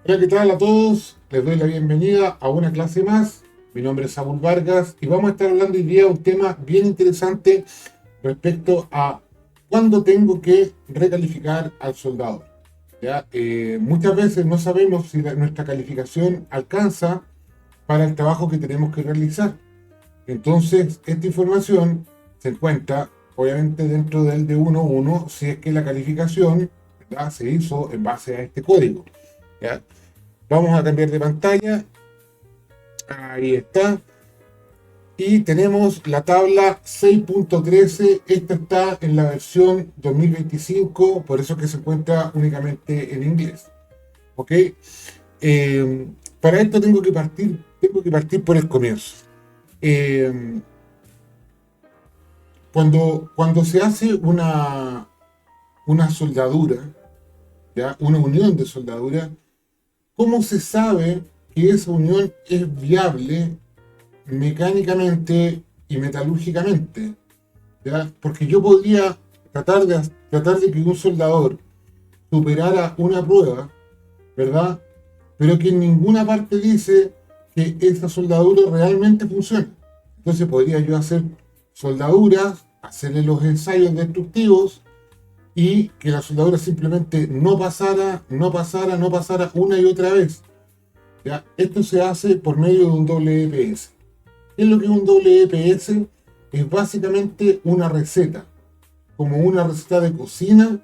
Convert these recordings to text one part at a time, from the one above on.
Hola, ¿qué tal a todos? Les doy la bienvenida a una clase más. Mi nombre es Saúl Vargas y vamos a estar hablando hoy día de un tema bien interesante respecto a cuándo tengo que recalificar al soldador. ¿Ya? Muchas veces no sabemos si nuestra calificación alcanza para el trabajo que tenemos que realizar. Entonces, esta información se encuentra obviamente dentro del D11 si es que la calificación, ¿verdad?, se hizo en base a este código. ¿Ya? Vamos a cambiar de pantalla. Ahí está. Y tenemos la tabla 6.13. Esta está en la versión 2025, por eso es que se encuentra únicamente en inglés. ¿Ok? Eh, para esto tengo que partir por el comienzo. Eh, cuando se hace una soldadura, ¿ya?, una unión de soldadura, ¿cómo se sabe que esa unión es viable mecánicamente y metalúrgicamente? ¿Ya? Porque yo podría tratar de que un soldador superara una prueba, ¿verdad? Pero que en ninguna parte dice que esa soldadura realmente funciona. Entonces podría yo hacer soldaduras, hacerle los ensayos destructivos y que la soldadura simplemente no pasara una y otra vez. ¿Ya? Esto se hace por medio de un WPS. ¿Qué es lo que es un WPS? Es básicamente una receta. Como una receta de cocina,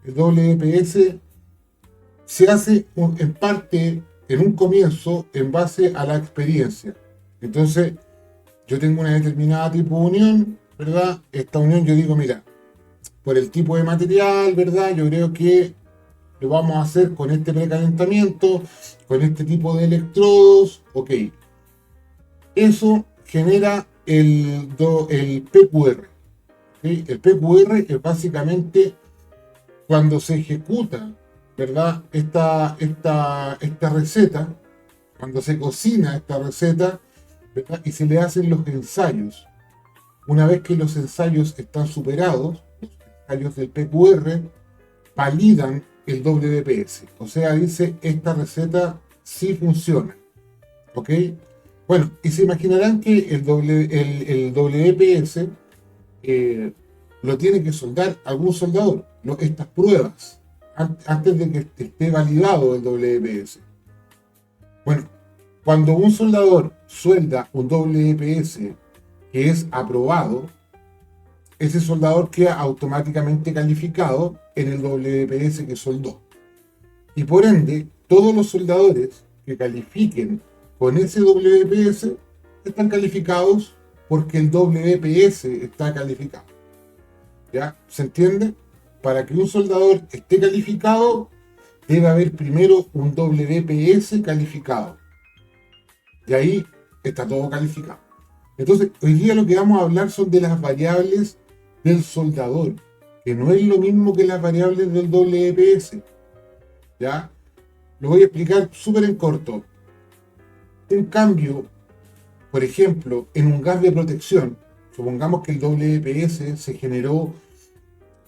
el WPS se hace en parte, en un comienzo, en base a la experiencia. Entonces, yo tengo una determinada tipo de unión, ¿verdad? Esta unión yo digo, mira, por el tipo de material, ¿verdad? Yo creo que lo vamos a hacer con este precalentamiento, con este tipo de electrodos, ok. Eso genera el PQR. ¿Sí? El PQR es básicamente cuando se ejecuta, ¿verdad?, esta receta, cuando se cocina esta receta, ¿verdad?, y se le hacen los ensayos. Una vez que los ensayos están superados, los ensayos del PQR validan el WPS. O sea, dice, esta receta sí funciona. ¿Ok? Bueno, y se imaginarán que el WPS eh, lo tiene que soldar algún soldador. Estas pruebas, antes de que esté validado el WPS. Bueno, cuando un soldador suelda un WPS que es aprobado, ese soldador queda automáticamente calificado en el WPS que soldó. Y por ende, todos los soldadores que califiquen con ese WPS están calificados porque el WPS está calificado. ¿Ya? ¿Se entiende? Para que un soldador esté calificado, debe haber primero un WPS calificado. Y ahí está todo calificado. Entonces, hoy día lo que vamos a hablar son de las variables del soldador, que no es lo mismo que las variables del WPS. ¿Ya? Lo voy a explicar súper en corto. Un cambio, por ejemplo, en un gas de protección, supongamos que el WPS se generó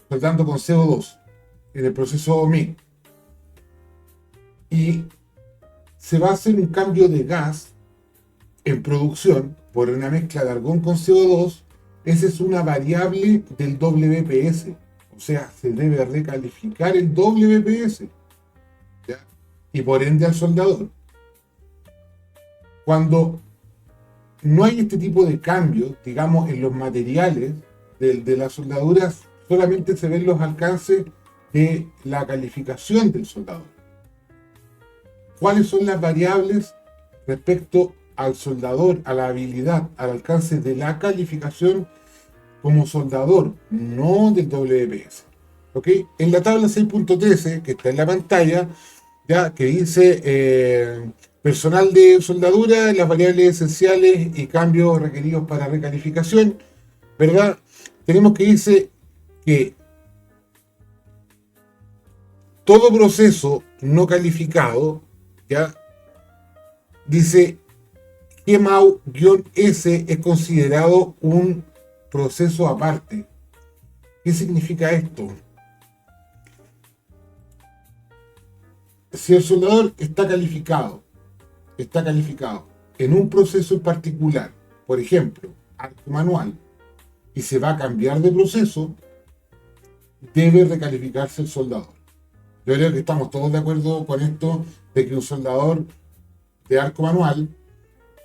soldando con CO2 en el proceso MIG, y se va a hacer un cambio de gas en producción por una mezcla de argón con CO2. Esa es una variable del WPS, o sea, se debe recalificar el WPS, ¿ya?, y por ende al soldador. Cuando no hay este tipo de cambios, digamos, en los materiales de las soldaduras, solamente se ven los alcances de la calificación del soldador. ¿Cuáles son las variables respecto al soldador, a la habilidad, al alcance de la calificación como soldador, no del WPS? ¿Ok? En la tabla 6.13, que está en la pantalla, ya, que dice personal de soldadura, las variables esenciales y cambios requeridos para recalificación, ¿verdad? Tenemos que dice que todo proceso no calificado, ya, dice GMAU-S es considerado un proceso aparte. ¿Qué significa esto? si el soldador está calificado en un proceso en particular, por ejemplo, arco manual, y se va a cambiar de proceso, debe recalificarse el soldador. Yo creo que estamos todos de acuerdo con esto, de que un soldador de arco manual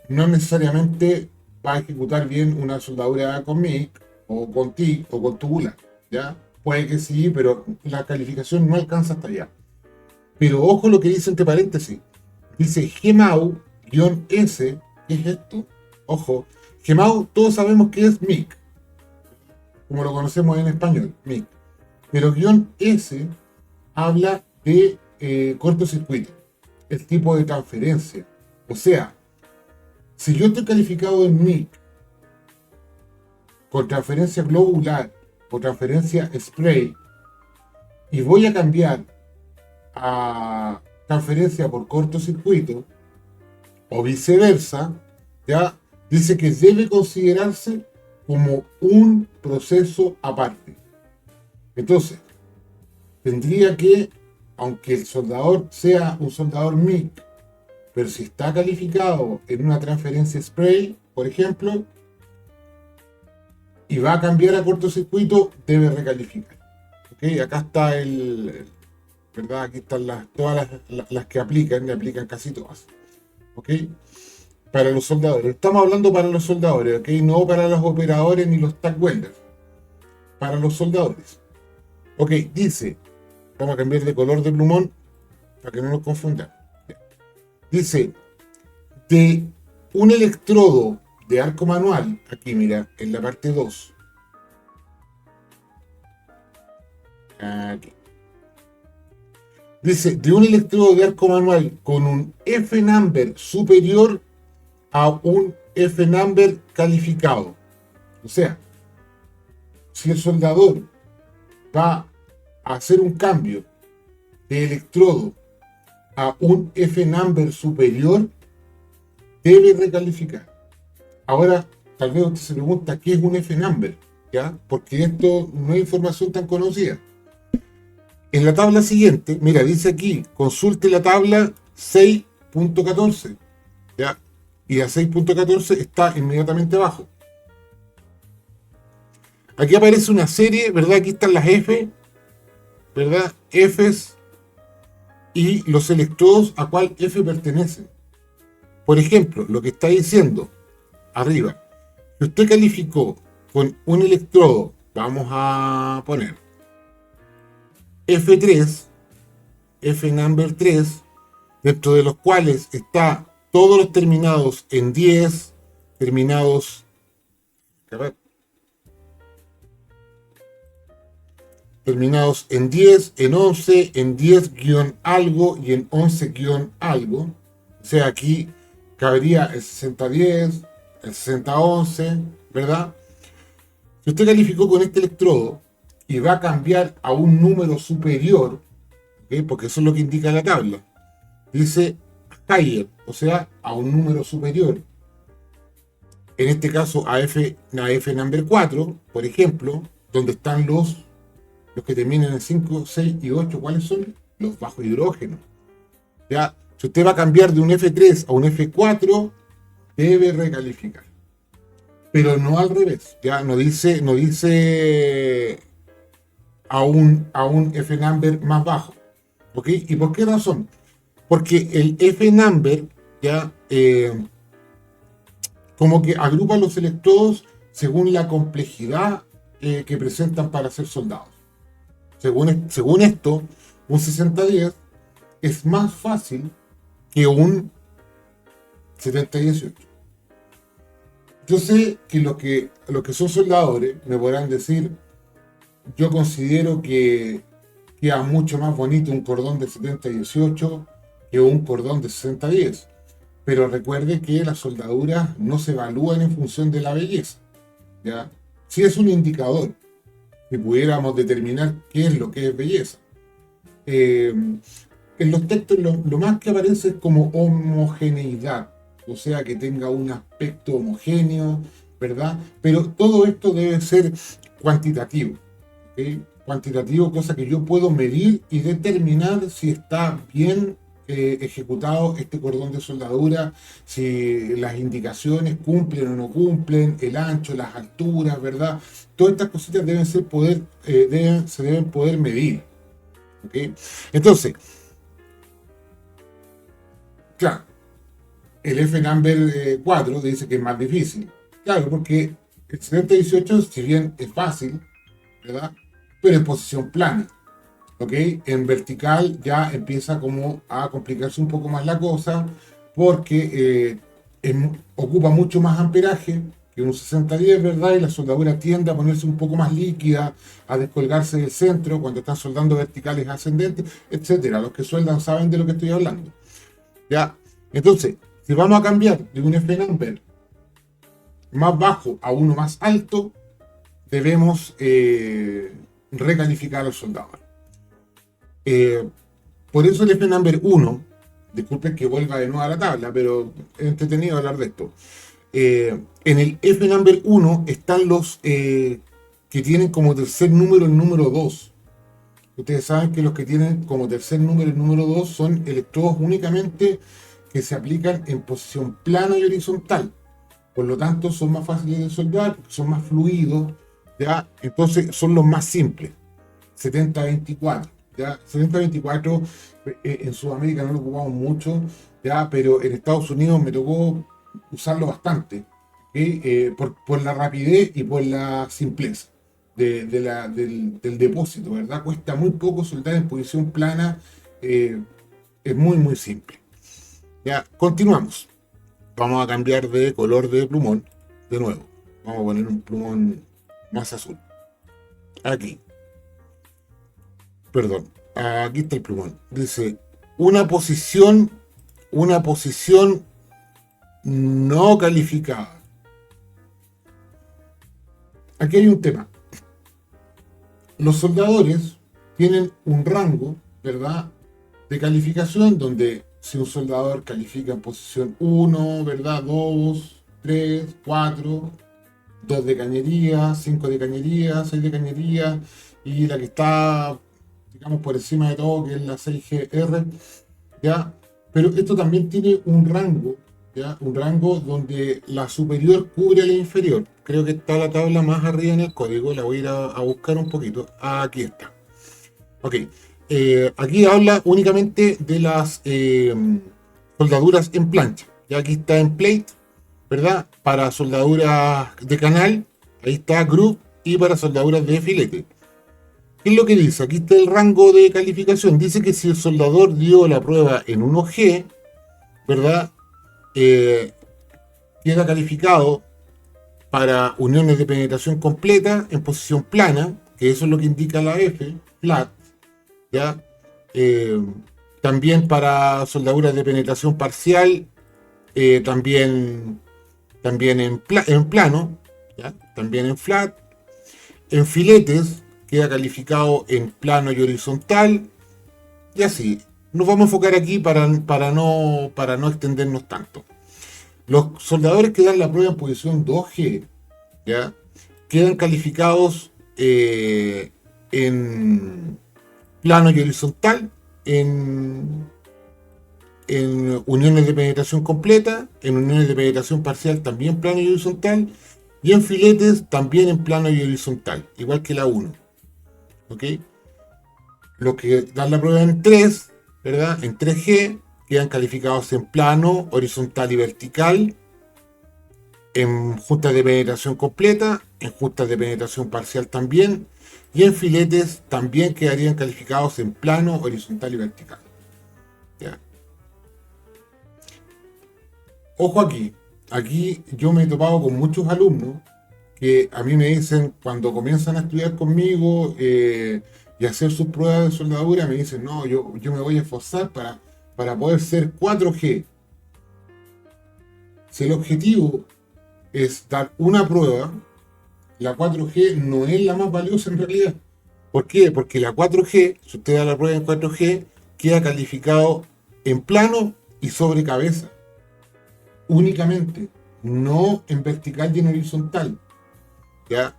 no necesariamente va a ejecutar bien una soldadura con MIG, o con TIG, o con tubular, ¿ya? Puede que sí, pero la calificación no alcanza hasta allá. Pero ojo lo que dice entre paréntesis. Dice GEMAU-S, ¿qué es esto? Ojo, GEMAU todos sabemos que es MIG, como lo conocemos en español, MIG. Pero -S habla de cortocircuito, el tipo de transferencia. O sea, si yo estoy calificado en MIG con transferencia globular o transferencia spray y voy a cambiar a transferencia por cortocircuito o viceversa, ya dice que debe considerarse como un proceso aparte. Entonces, tendría que, aunque el soldador sea un soldador MIG, pero si está calificado en una transferencia spray, por ejemplo, y va a cambiar a cortocircuito, debe recalificar. ¿Okay? Acá está ¿verdad? Aquí están todas las que aplican, y aplican casi todas. ¿Ok? Para los soldadores. Estamos hablando para los soldadores, ¿ok? No para los operadores ni los tack welders. Para los soldadores. Ok, dice, vamos a cambiar de color de plumón para que no nos confundan. Dice, de un electrodo de arco manual, aquí mira, en la parte 2. Aquí. Dice, de un electrodo de arco manual con un F-number superior a un F-number calificado. O sea, si el soldador va a hacer un cambio de electrodo a un F-number superior, debe recalificar. Ahora, tal vez usted se pregunta qué es un F-number, ¿ya? Porque esto no es información tan conocida. En la tabla siguiente, mira, dice aquí, consulte la tabla 6.14, ¿ya? Y la 6.14 está inmediatamente abajo. Aquí aparece una serie, ¿verdad? Aquí están las F, ¿verdad? Fs y los electrodos a cuál F pertenecen. Por ejemplo, lo que está diciendo arriba, si usted calificó con un electrodo, vamos a poner F3, F number 3, dentro de los cuales está todos los terminados en 10, terminados en 10, en 11, en 10-algo y en 11-algo. O sea, aquí cabería el 60-10, el 60-11, ¿verdad? Si usted calificó con este electrodo y va a cambiar a un número superior, ¿okay? Porque eso es lo que indica la tabla, dice higher, o sea, a un número superior. En este caso, a F number 4, por ejemplo, donde están los que terminan en 5, 6 y 8, ¿cuáles son? Los bajo hidrógeno. Ya, si usted va a cambiar de un F3 a un F4, debe recalificar. Pero no al revés, ya no dice a un F number más bajo. ¿Ok? ¿Y por qué razón? Porque el F number ya como que agrupa los electrodos según la complejidad que presentan para ser soldados. Según esto, un 60-10 es más fácil que un 70-18. Yo sé que los que son soldadores me podrán decir, yo considero que queda mucho más bonito un cordón de 70-18 que un cordón de 60-10. Pero recuerde que las soldaduras no se evalúan en función de la belleza, ¿ya? Sí es un indicador, si pudiéramos determinar qué es lo que es belleza. En los textos lo más que aparece es como homogeneidad, o sea, que tenga un aspecto homogéneo, ¿verdad? Pero todo esto debe ser cuantitativo, ¿okay? cuantitativo, cosa que yo puedo medir y determinar si está bien ejecutado este cordón de soldadura, si las indicaciones cumplen o no cumplen, el ancho, las alturas, ¿verdad? Todas estas cositas se deben poder medir. ¿Okay? Entonces, claro, el F-Number 4 dice que es más difícil. Claro, porque el 7018, si bien es fácil, ¿verdad? Pero en posición plana. ¿Ok? En vertical ya empieza como a complicarse un poco más la cosa porque ocupa mucho más amperaje que un 6010, ¿verdad? Y la soldadura tiende a ponerse un poco más líquida, a descolgarse del centro cuando están soldando verticales ascendentes, etcétera. Los que sueldan saben de lo que estoy hablando. ¿Ya? Entonces, si vamos a cambiar de un F-Number más bajo a uno más alto, debemos recalificar al soldador. Por eso el F-Number 1, disculpen que vuelva de nuevo a la tabla, pero es entretenido hablar de esto. En el F-Number 1 están los que tienen como tercer número el número 2. Ustedes saben que los que tienen como tercer número el número 2 son electrodos únicamente que se aplican en posición plana y horizontal. Por lo tanto, son más fáciles de soldar, son más fluidos, ¿ya? Entonces, son los más simples. 7024. ¿Ya? 7024 en Sudamérica no lo ocupamos mucho, ¿ya? Pero en Estados Unidos me tocó usarlo bastante, ¿okay? Por la rapidez y por la simpleza del depósito, ¿verdad? Cuesta muy poco soldar en posición plana, es muy muy simple. Ya, continuamos. Vamos a cambiar de color de plumón de nuevo. Vamos a poner un plumón más azul. Aquí. Perdón, aquí está el plumón. Dice, una posición no calificada. Aquí hay un tema. Los soldadores tienen un rango, ¿verdad?, de calificación donde si un soldador califica en posición 1, ¿verdad?, 2, 3, 4, 2 de cañería, 5 de cañería, 6 de cañería, y la que está, digamos, por encima de todo, que es la 6GR, ¿ya? Pero esto también tiene un rango, ¿ya? Un rango donde la superior cubre la inferior. Creo que está la tabla más arriba en el código, la voy a ir a buscar un poquito. Aquí está. Ok, aquí habla únicamente de las soldaduras en plancha. Ya aquí está en plate, ¿verdad? Para soldaduras de canal, ahí está groove, y para soldaduras de filete. ¿Qué es lo que dice? Aquí está el rango de calificación. Dice que si el soldador dio la prueba en 1G, ¿verdad? Queda calificado para uniones de penetración completa en posición plana, que eso es lo que indica la F, flat, ¿ya? También para soldaduras de penetración parcial, también en plano, ¿ya? También en flat. En filetes queda calificado en plano y horizontal, y así. Nos vamos a enfocar aquí para no extendernos tanto. Los soldadores que dan la prueba en posición 2G, ¿ya?, quedan calificados en plano y horizontal, en uniones de penetración completa, en uniones de penetración parcial también plano y horizontal, y en filetes también en plano y horizontal, igual que la 1. ¿Ok? Los que dan la prueba en 3, ¿verdad?, en 3G, quedan calificados en plano, horizontal y vertical, en juntas de penetración completa, en juntas de penetración parcial también, y en filetes también quedarían calificados en plano, horizontal y vertical. ¿Ya? Ojo aquí yo me he topado con muchos alumnos que a mí me dicen, cuando comienzan a estudiar conmigo y hacer sus pruebas de soldadura, me dicen, no, yo me voy a esforzar para poder ser 4G. Si el objetivo es dar una prueba, la 4G no es la más valiosa en realidad. ¿Por qué? Porque la 4G, si usted da la prueba en 4G, queda calificado en plano y sobre cabeza. Únicamente, no en vertical y en horizontal. ¿Ya?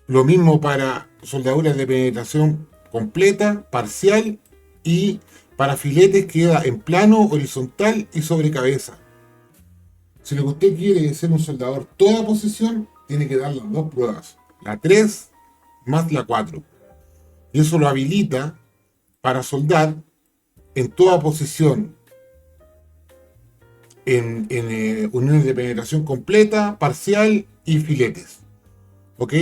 Lo mismo para soldaduras de penetración completa, parcial y para filetes queda en plano, horizontal y sobre cabeza. Si lo que usted quiere es ser un soldador toda posición, tiene que dar las dos pruebas, la 3 más la 4. Y eso lo habilita para soldar en toda posición, en uniones de penetración completa, parcial y filetes. ¿Ok?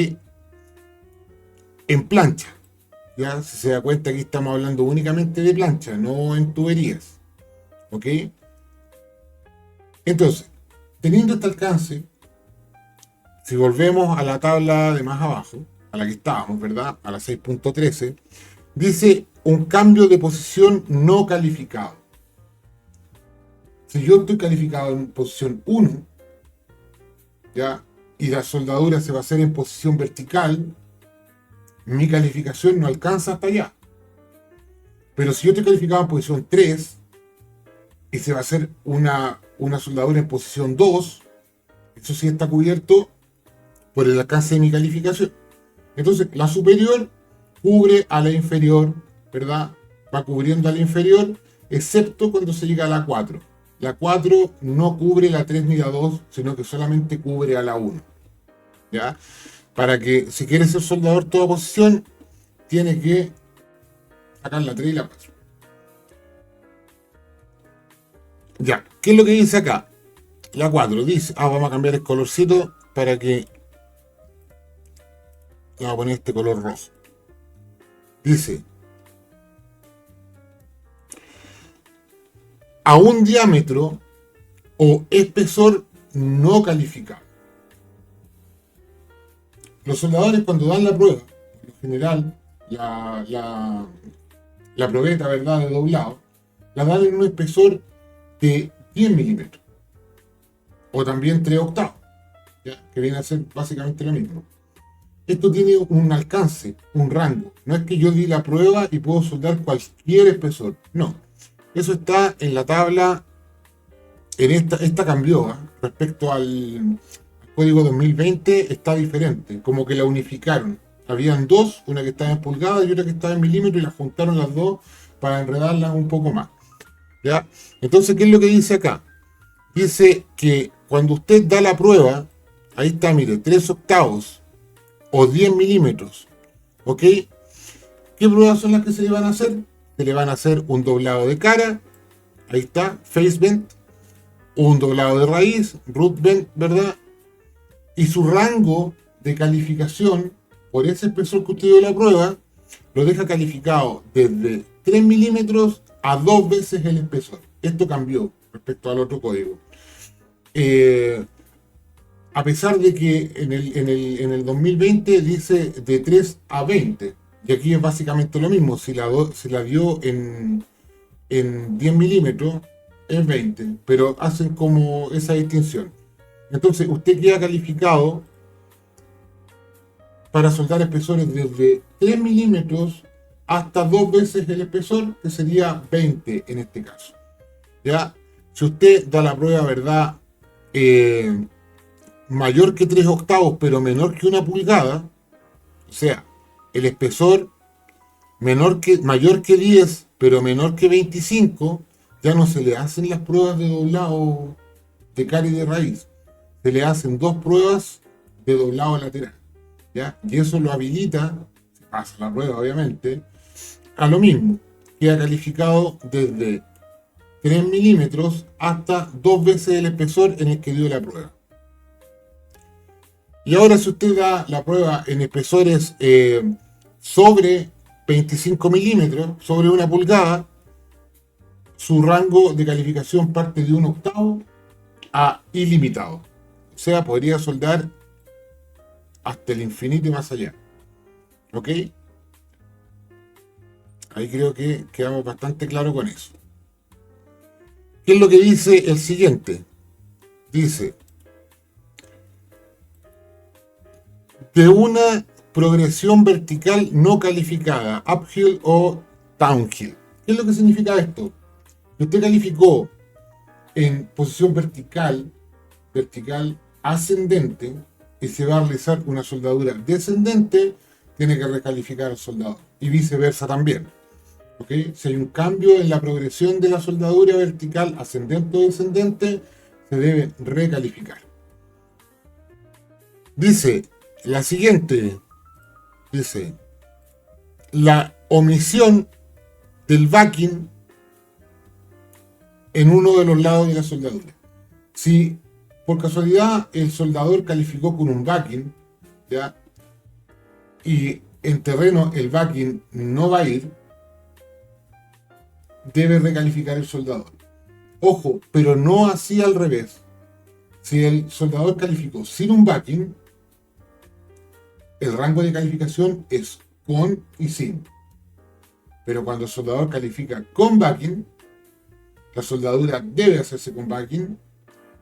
En plancha. Ya, si se da cuenta, aquí estamos hablando únicamente de plancha, no en tuberías. ¿Ok? Entonces, teniendo este alcance, si volvemos a la tabla de más abajo, a la que estábamos, ¿verdad? A la 6.13, dice un cambio de posición no calificado. Si yo estoy calificado en posición 1, ¿ya? Y la soldadura se va a hacer en posición vertical, mi calificación no alcanza hasta allá. Pero si yo estoy calificado en posición 3 y se va a hacer una soldadura en posición 2, eso sí está cubierto por el alcance de mi calificación. Entonces, la superior cubre a la inferior, ¿verdad? Va cubriendo a la inferior, excepto cuando se llega a la 4. La 4 no cubre la 3 ni la 2, sino que solamente cubre a la 1. ¿Ya? Para que, si quieres ser soldador toda posición, tiene que sacar la 3 y la 4. Ya, ¿qué es lo que dice acá? La 4 dice, vamos a cambiar el colorcito para que... Vamos a poner este color rojo. Dice, a un diámetro o espesor no calificado. Los soldadores cuando dan la prueba, en general, la probeta, ¿verdad?, de doblado, la dan en un espesor de 10 milímetros. O también 3 octavos, ¿ya? Que viene a ser básicamente lo mismo. Esto tiene un alcance, un rango. No es que yo di la prueba y puedo soldar cualquier espesor. No. Eso está en la tabla. Esta cambió, ¿eh? Respecto al código 2020 está diferente. Como que la unificaron. Habían dos, una que estaba en pulgadas y otra que estaba en milímetros, y las juntaron las dos para enredarlas un poco más. ¿Ya? Entonces, ¿qué es lo que dice acá? Dice que cuando usted da la prueba, ahí está, mire, 3 octavos o 10 milímetros, ¿ok? ¿Qué pruebas son las que se le van a hacer? Se le van a hacer un doblado de cara, ahí está, face bend, un doblado de raíz, root bend, ¿verdad? Y su rango de calificación, por ese espesor que usted dio la prueba, lo deja calificado desde 3 milímetros a 2 veces el espesor. Esto cambió respecto al otro código. A pesar de que en el 2020 dice de 3 a 20, y aquí es básicamente lo mismo, si la dio en 10 milímetros, es 20, pero hacen como esa distinción. Entonces, usted queda calificado para soldar espesores desde 3 milímetros hasta 2 veces el espesor, que sería 20 en este caso. ¿Ya? Si usted da la prueba, ¿verdad?, mayor que 3 octavos, pero menor que 1 pulgada, o sea, el espesor mayor que 10, pero menor que 25, ya no se le hacen las pruebas de doblado de cara y de raíz. Se le hacen 2 pruebas de doblado lateral, ¿ya? Y eso lo habilita, se pasa la prueba obviamente, a lo mismo. Queda calificado desde 3 milímetros hasta 2 veces el espesor en el que dio la prueba. Y ahora, si usted da la prueba en espesores sobre 25 milímetros, sobre 1 pulgada, su rango de calificación parte de 1 octavo a ilimitado. O sea, podría soldar hasta el infinito y más allá. ¿Ok? Ahí creo que quedamos bastante claros con eso. ¿Qué es lo que dice el siguiente? Dice, de una progresión vertical no calificada, uphill o downhill. ¿Qué es lo que significa esto? Si usted calificó en posición vertical ascendente, y se va a realizar una soldadura descendente, tiene que recalificar al soldador. Y viceversa también. ¿Okay? Si hay un cambio en la progresión de la soldadura vertical, ascendente o descendente, se debe recalificar. Dice, la siguiente, dice, la omisión del backing en uno de los lados de la soldadura. Si por casualidad el soldador calificó con un backing, ¿ya? Y en terreno el backing no va a ir, debe recalificar el soldador. Ojo, pero no así al revés. Si el soldador calificó sin un backing, el rango de calificación es con y sin. Pero cuando el soldador califica con backing, la soldadura debe hacerse con backing,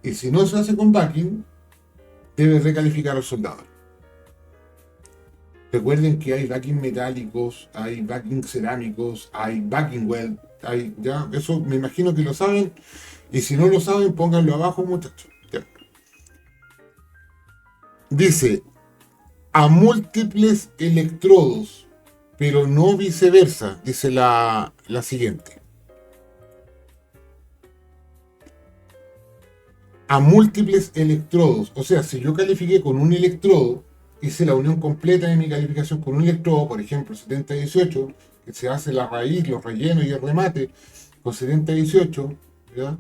y si no se hace con backing, debe recalificar al soldador. Recuerden que hay backing metálicos, hay backing cerámicos, hay backing weld, ya, eso me imagino que lo saben, y si no lo saben, pónganlo abajo, muchachos. Ya. Dice, a múltiples electrodos, pero no viceversa, dice la siguiente. A múltiples electrodos, o sea, si yo califiqué con un electrodo, hice la unión completa de mi calificación con un electrodo, por ejemplo 70-18, que se hace la raíz, los rellenos y el remate con 70-18, ¿ya?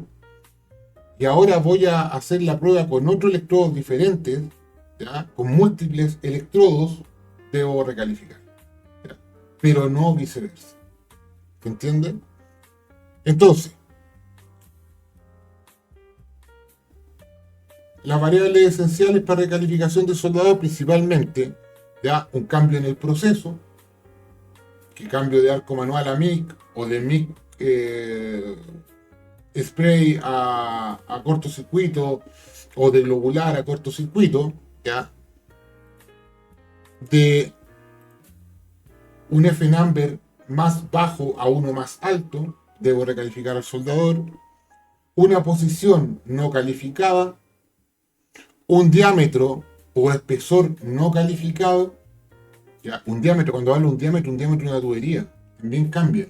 Y ahora voy a hacer la prueba con otros electrodos diferentes, ¿ya? Con múltiples electrodos, debo recalificar, ¿ya? Pero no viceversa. ¿Se entiende? Entonces, las variables esenciales para recalificación de soldador, principalmente, ya un cambio en el proceso, que cambio de arco manual a MIG o de MIG spray a cortocircuito o de globular a cortocircuito, ya, de un F-number más bajo a uno más alto, debo recalificar al soldador, una posición no calificada, un diámetro o espesor no calificado. Ya, un diámetro, cuando hablo de un diámetro de una tubería, también cambia.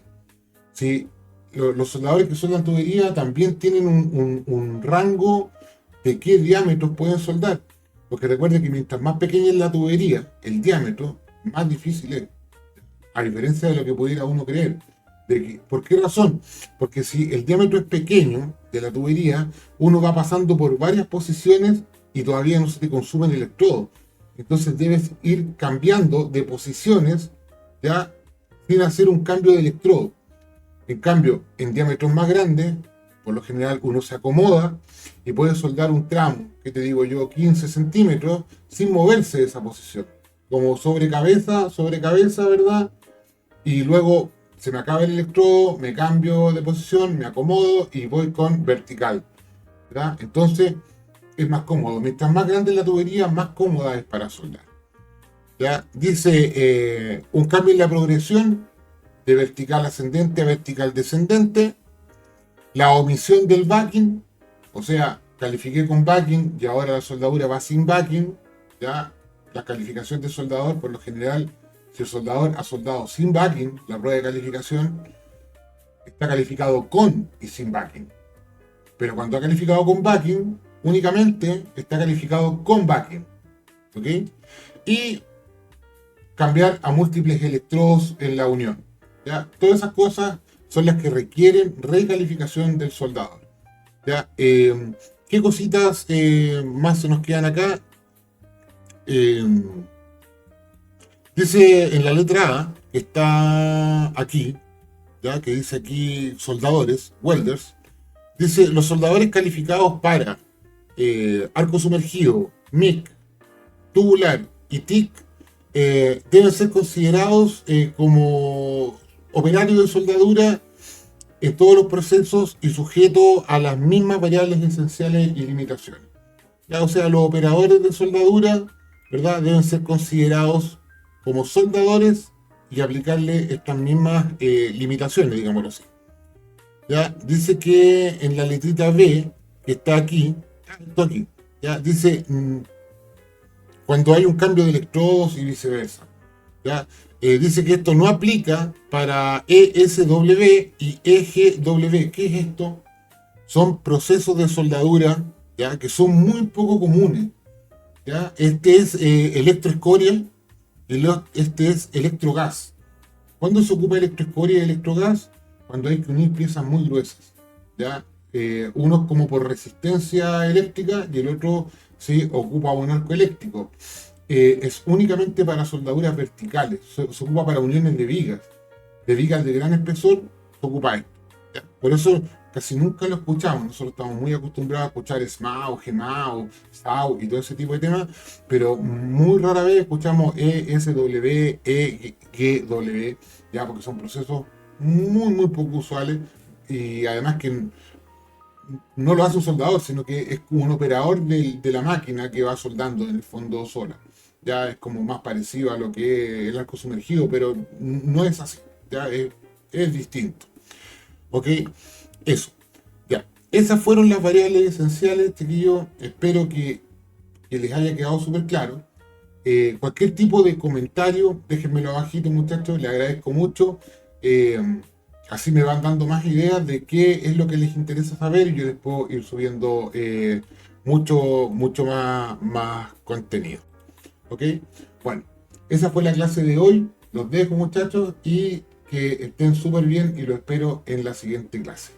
Si los soldadores que soldan tubería también tienen un rango de qué diámetros pueden soldar. Porque recuerden que mientras más pequeña es la tubería, el diámetro, más difícil es. A diferencia de lo que pudiera uno creer. ¿Por qué razón? Porque si el diámetro es pequeño de la tubería, uno va pasando por varias posiciones y todavía no se te consume el electrodo. Entonces debes ir cambiando de posiciones, ya, sin hacer un cambio de electrodo. En cambio, en diámetros más grandes, por lo general uno se acomoda y puede soldar un tramo, que te digo yo, 15 centímetros, sin moverse de esa posición. Como sobre cabeza, ¿verdad? Y luego se me acaba el electrodo, me cambio de posición, me acomodo y voy con vertical, ¿verdad? Entonces es más cómodo. Mientras más grande la tubería, más cómoda es para soldar. ¿Ya? Dice un cambio en la progresión de vertical ascendente a vertical descendente. La omisión del backing, o sea, califiqué con backing y ahora la soldadura va sin backing. ¿Ya? La calificación de soldador, por lo general, si el soldador ha soldado sin backing, la prueba de calificación está calificado con y sin backing. Pero cuando ha calificado con backing, únicamente está calificado con backing. ¿Ok? Y cambiar a múltiples electrodos en la unión. ¿Ya? Todas esas cosas son las que requieren recalificación del soldador. ¿Ya? ¿Qué cositas más se nos quedan acá? Dice en la letra A, que está aquí, ¿ya? Que dice aquí soldadores, welders. Dice, los soldadores calificados para arco sumergido, MIG, tubular y TIC deben ser considerados como operarios de soldadura en todos los procesos y sujetos a las mismas variables esenciales y limitaciones. ¿Ya? O sea, los operadores de soldadura, ¿verdad?, deben ser considerados como soldadores y aplicarle estas mismas limitaciones, digámoslo así. ¿Ya? Dice que en la letrita B, que está aquí, ¿ya? Dice cuando hay un cambio de electrodos y viceversa. ¿ya? Dice que esto no aplica para ESW y EGW. ¿Qué es esto? Son procesos de soldadura, ¿ya? Que son muy poco comunes, ¿ya? Este es electroescoria y este es electrogas. ¿Cuándo se ocupa electroescoria y electrogas? Cuando hay que unir piezas muy gruesas, ¿ya? Uno como por resistencia eléctrica y el otro sí ocupa un arco eléctrico. Es únicamente para soldaduras verticales, se ocupa para uniones de vigas de gran espesor, se ocupa esto, ¿ya? Por eso casi nunca lo escuchamos. Nosotros estamos muy acostumbrados a escuchar SMAO, GEMAO, SAO y todo ese tipo de temas, pero muy rara vez escuchamos ESW, EGW, ya, porque son procesos muy poco usuales, y además que no lo hace un soldador, sino que es como un operador de la máquina que va soldando en el fondo sola. Ya es como más parecido a lo que es el arco sumergido, pero no es así, ya es distinto. ¿Ok? Eso. Ya. Esas fueron las variables esenciales, chiquillos. Espero que les haya quedado súper claro. Cualquier tipo de comentario, déjenmelo abajito, muchachos, les agradezco mucho. Eh, Así me van dando más ideas de qué es lo que les interesa saber y yo les puedo ir subiendo mucho más contenido. ¿Ok? Bueno, esa fue la clase de hoy. Los dejo, muchachos, y que estén súper bien y lo espero en la siguiente clase.